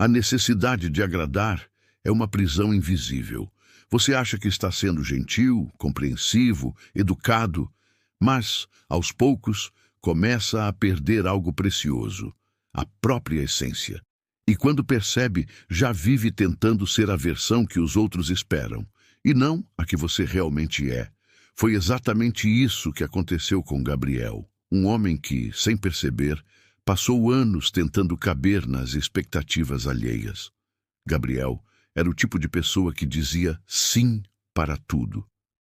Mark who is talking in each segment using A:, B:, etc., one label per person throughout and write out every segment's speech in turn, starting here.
A: A necessidade de agradar é uma prisão invisível. Você acha que está sendo gentil, compreensivo, educado, mas, aos poucos, começa a perder algo precioso, a própria essência. E quando percebe, já vive tentando ser a versão que os outros esperam, e não a que você realmente é. Foi exatamente isso que aconteceu com Gabriel, um homem que, sem perceber, passou anos tentando caber nas expectativas alheias. Gabriel era o tipo de pessoa que dizia sim para tudo.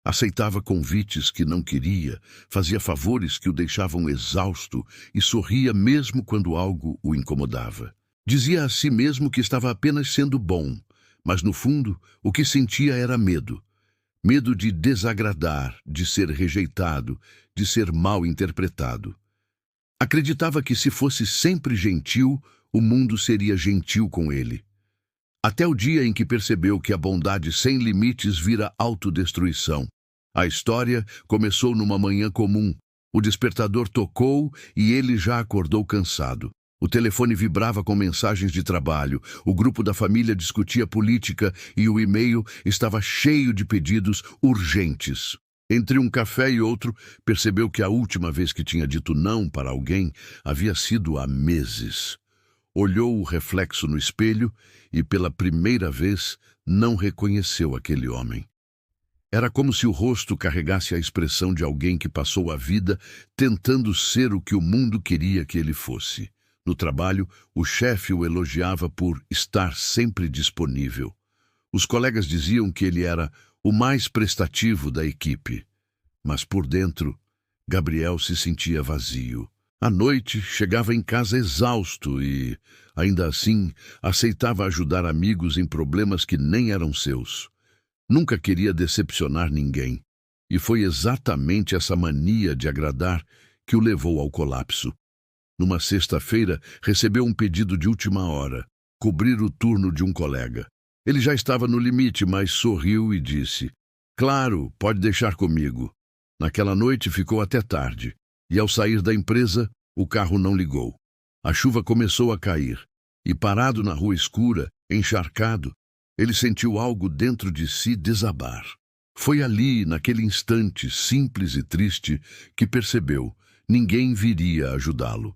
A: Aceitava convites que não queria, fazia favores que o deixavam exausto e sorria mesmo quando algo o incomodava. Dizia a si mesmo que estava apenas sendo bom, mas no fundo o que sentia era medo. Medo de desagradar, de ser rejeitado, de ser mal interpretado. Acreditava que se fosse sempre gentil, o mundo seria gentil com ele. Até o dia em que percebeu que a bondade sem limites vira autodestruição. A história começou numa manhã comum. O despertador tocou e ele já acordou cansado. O telefone vibrava com mensagens de trabalho, o grupo da família discutia política e o e-mail estava cheio de pedidos urgentes. Entre um café e outro, percebeu que a última vez que tinha dito não para alguém havia sido há meses. Olhou o reflexo no espelho e, pela primeira vez, não reconheceu aquele homem. Era como se o rosto carregasse a expressão de alguém que passou a vida tentando ser o que o mundo queria que ele fosse. No trabalho, o chefe o elogiava por estar sempre disponível. Os colegas diziam que ele era o mais prestativo da equipe. Mas por dentro, Gabriel se sentia vazio. À noite, chegava em casa exausto e, ainda assim, aceitava ajudar amigos em problemas que nem eram seus. Nunca queria decepcionar ninguém. E foi exatamente essa mania de agradar que o levou ao colapso. Numa sexta-feira, recebeu um pedido de última hora, cobrir o turno de um colega. Ele já estava no limite, mas sorriu e disse: "Claro, pode deixar comigo." Naquela noite ficou até tarde, e ao sair da empresa, o carro não ligou. A chuva começou a cair, e parado na rua escura, encharcado, ele sentiu algo dentro de si desabar. Foi ali, naquele instante simples e triste, que percebeu: ninguém viria ajudá-lo.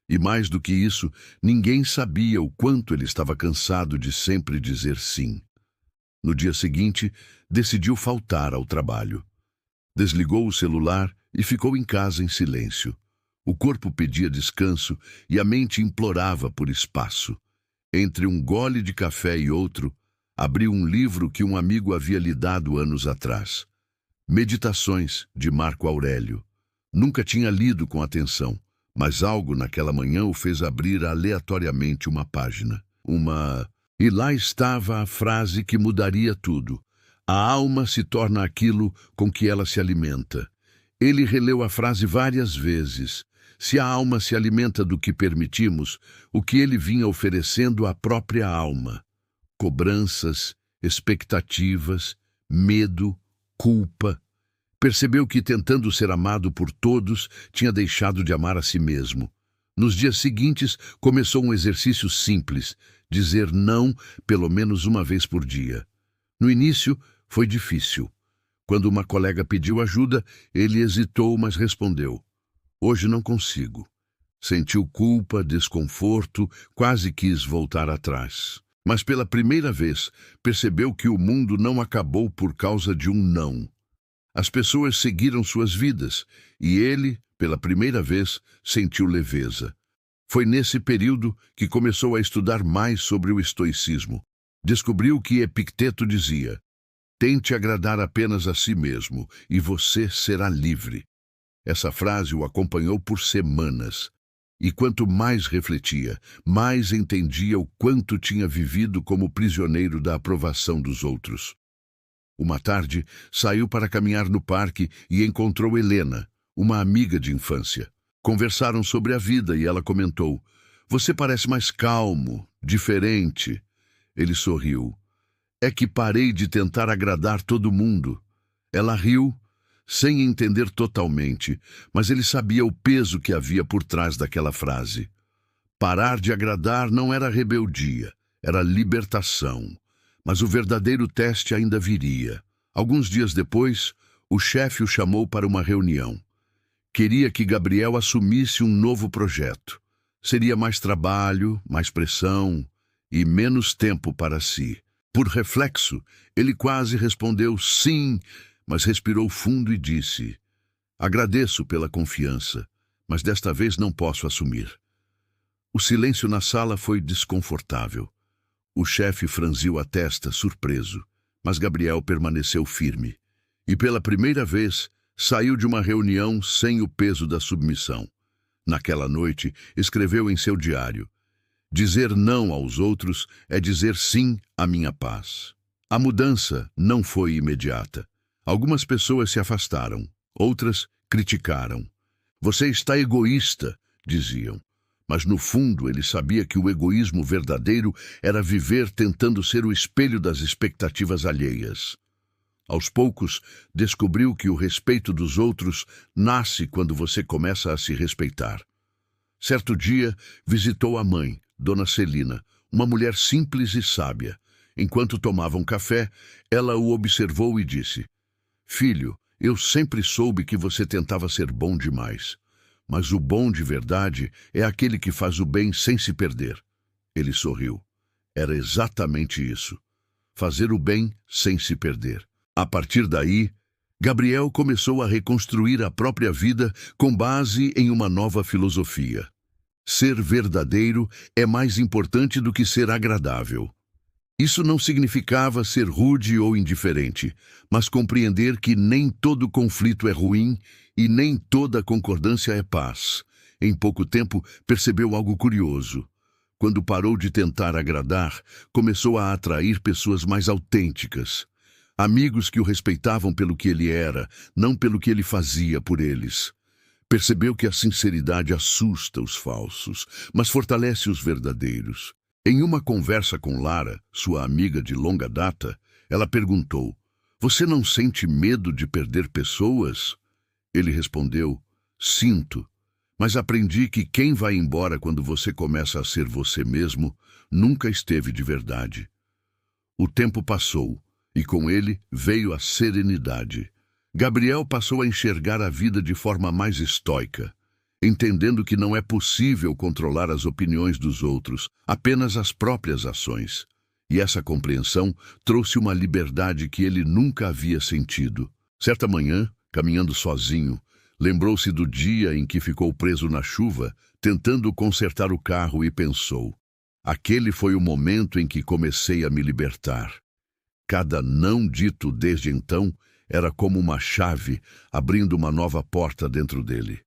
A: E mais do que isso, ninguém sabia o quanto ele estava cansado de sempre dizer sim. No dia seguinte, decidiu faltar ao trabalho. Desligou o celular e ficou em casa em silêncio. O corpo pedia descanso e a mente implorava por espaço. Entre um gole de café e outro, abriu um livro que um amigo havia lhe dado anos atrás. Meditações, de Marco Aurélio. Nunca tinha lido com atenção, mas algo naquela manhã o fez abrir aleatoriamente uma página. E lá estava a frase que mudaria tudo. A alma se torna aquilo com que ela se alimenta. Ele releu a frase várias vezes. Se a alma se alimenta do que permitimos, o que ele vinha oferecendo à própria alma? Cobranças, expectativas, medo, culpa. Percebeu que, tentando ser amado por todos, tinha deixado de amar a si mesmo. Nos dias seguintes, começou um exercício simples: dizer não pelo menos uma vez por dia. No início, foi difícil. Quando uma colega pediu ajuda, ele hesitou, mas respondeu: "Hoje não consigo." Sentiu culpa, desconforto, quase quis voltar atrás. Mas pela primeira vez, percebeu que o mundo não acabou por causa de um não. As pessoas seguiram suas vidas, e ele, pela primeira vez, sentiu leveza. Foi nesse período que começou a estudar mais sobre o estoicismo. Descobriu que Epicteto dizia: "Tente agradar apenas a si mesmo, e você será livre." Essa frase o acompanhou por semanas. E quanto mais refletia, mais entendia o quanto tinha vivido como prisioneiro da aprovação dos outros. Uma tarde, saiu para caminhar no parque e encontrou Helena, uma amiga de infância. Conversaram sobre a vida e ela comentou: "Você parece mais calmo, diferente." Ele sorriu. "É que parei de tentar agradar todo mundo." Ela riu, sem entender totalmente, mas ele sabia o peso que havia por trás daquela frase. Parar de agradar não era rebeldia, era libertação. Mas o verdadeiro teste ainda viria. Alguns dias depois, o chefe o chamou para uma reunião. Queria que Gabriel assumisse um novo projeto. Seria mais trabalho, mais pressão e menos tempo para si. Por reflexo, ele quase respondeu sim, mas respirou fundo e disse: agradeço pela confiança, mas desta vez não posso assumir. O silêncio na sala foi desconfortável. O chefe franziu a testa, surpreso, mas Gabriel permaneceu firme. E pela primeira vez, saiu de uma reunião sem o peso da submissão. Naquela noite, escreveu em seu diário: dizer não aos outros é dizer sim à minha paz. A mudança não foi imediata. Algumas pessoas se afastaram, outras criticaram. Você está egoísta, diziam. Mas no fundo ele sabia que o egoísmo verdadeiro era viver tentando ser o espelho das expectativas alheias. Aos poucos, descobriu que o respeito dos outros nasce quando você começa a se respeitar. Certo dia, visitou a mãe, Dona Celina, uma mulher simples e sábia. Enquanto tomavam café, ela o observou e disse: filho, eu sempre soube que você tentava ser bom demais. Mas o bom de verdade é aquele que faz o bem sem se perder. Ele sorriu. Era exatamente isso. Fazer o bem sem se perder. A partir daí, Gabriel começou a reconstruir a própria vida com base em uma nova filosofia. Ser verdadeiro é mais importante do que ser agradável. Isso não significava ser rude ou indiferente, mas compreender que nem todo conflito é ruim e nem toda concordância é paz. Em pouco tempo, percebeu algo curioso. Quando parou de tentar agradar, começou a atrair pessoas mais autênticas. Amigos que o respeitavam pelo que ele era, não pelo que ele fazia por eles. Percebeu que a sinceridade assusta os falsos, mas fortalece os verdadeiros. Em uma conversa com Lara, sua amiga de longa data, ela perguntou: você não sente medo de perder pessoas? Ele respondeu: sinto, mas aprendi que quem vai embora quando você começa a ser você mesmo nunca esteve de verdade. O tempo passou, e com ele veio a serenidade. Gabriel passou a enxergar a vida de forma mais estoica, entendendo que não é possível controlar as opiniões dos outros, apenas as próprias ações. E essa compreensão trouxe uma liberdade que ele nunca havia sentido. Certa manhã, caminhando sozinho, lembrou-se do dia em que ficou preso na chuva, tentando consertar o carro e pensou: aquele foi o momento em que comecei a me libertar. Cada não dito desde então era como uma chave abrindo uma nova porta dentro dele.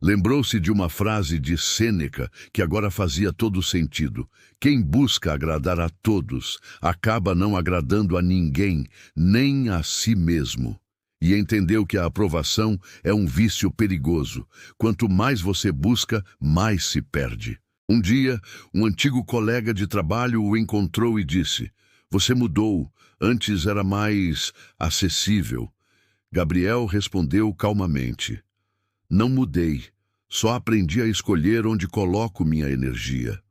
A: Lembrou-se de uma frase de Sêneca que agora fazia todo sentido: quem busca agradar a todos acaba não agradando a ninguém, nem a si mesmo. E entendeu que a aprovação é um vício perigoso. Quanto mais você busca, mais se perde. Um dia, um antigo colega de trabalho o encontrou e disse: você mudou, antes era mais acessível. Gabriel respondeu calmamente: não mudei, só aprendi a escolher onde coloco minha energia.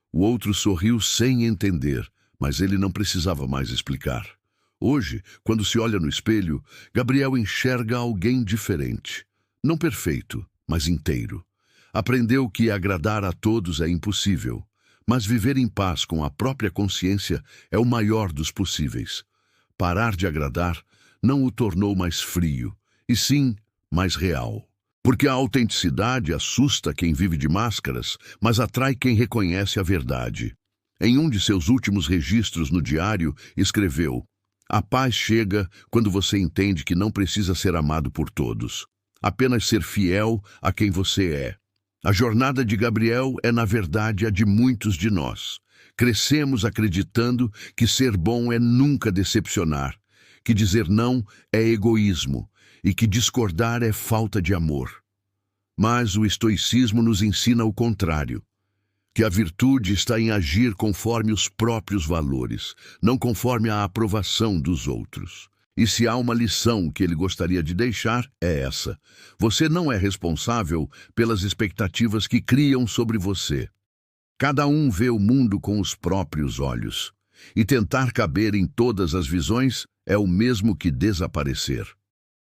A: O outro sorriu sem entender, mas ele não precisava mais explicar. Hoje, quando se olha no espelho, Gabriel enxerga alguém diferente. Não perfeito, mas inteiro. Aprendeu que agradar a todos é impossível, mas viver em paz com a própria consciência é o maior dos possíveis. Parar de agradar não o tornou mais frio, e sim mais real. Porque a autenticidade assusta quem vive de máscaras, mas atrai quem reconhece a verdade. Em um de seus últimos registros no diário, escreveu: a paz chega quando você entende que não precisa ser amado por todos, apenas ser fiel a quem você é. A jornada de Gabriel é, na verdade, a de muitos de nós. Crescemos acreditando que ser bom é nunca decepcionar, que dizer não é egoísmo e que discordar é falta de amor. Mas o estoicismo nos ensina o contrário, que a virtude está em agir conforme os próprios valores, não conforme a aprovação dos outros. E se há uma lição que ele gostaria de deixar, é essa: você não é responsável pelas expectativas que criam sobre você. Cada um vê o mundo com os próprios olhos, e tentar caber em todas as visões é o mesmo que desaparecer.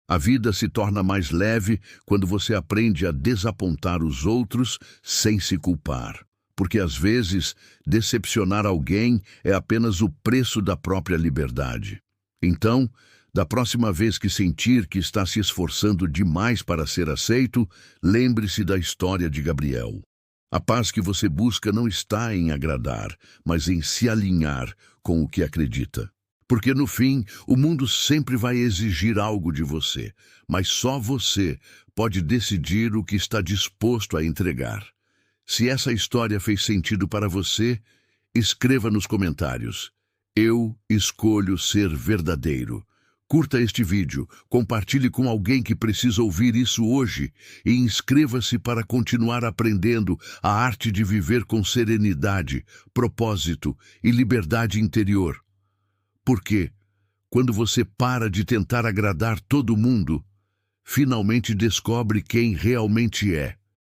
A: A vida se torna mais leve quando você aprende a desapontar os outros sem se culpar, porque às vezes decepcionar alguém é apenas o preço da própria liberdade. Então, da próxima vez que sentir que está se esforçando demais para ser aceito, lembre-se da história de Gabriel. A paz que você busca não está em agradar, mas em se alinhar com o que acredita. Porque no fim, o mundo sempre vai exigir algo de você, mas só você pode decidir o que está disposto a entregar. Se essa história fez sentido para você, escreva nos comentários. Eu escolho ser verdadeiro. Curta este vídeo, compartilhe com alguém que precisa ouvir isso hoje e inscreva-se para continuar aprendendo a arte de viver com serenidade, propósito e liberdade interior. Porque, quando você para de tentar agradar todo mundo, finalmente descobre quem realmente é.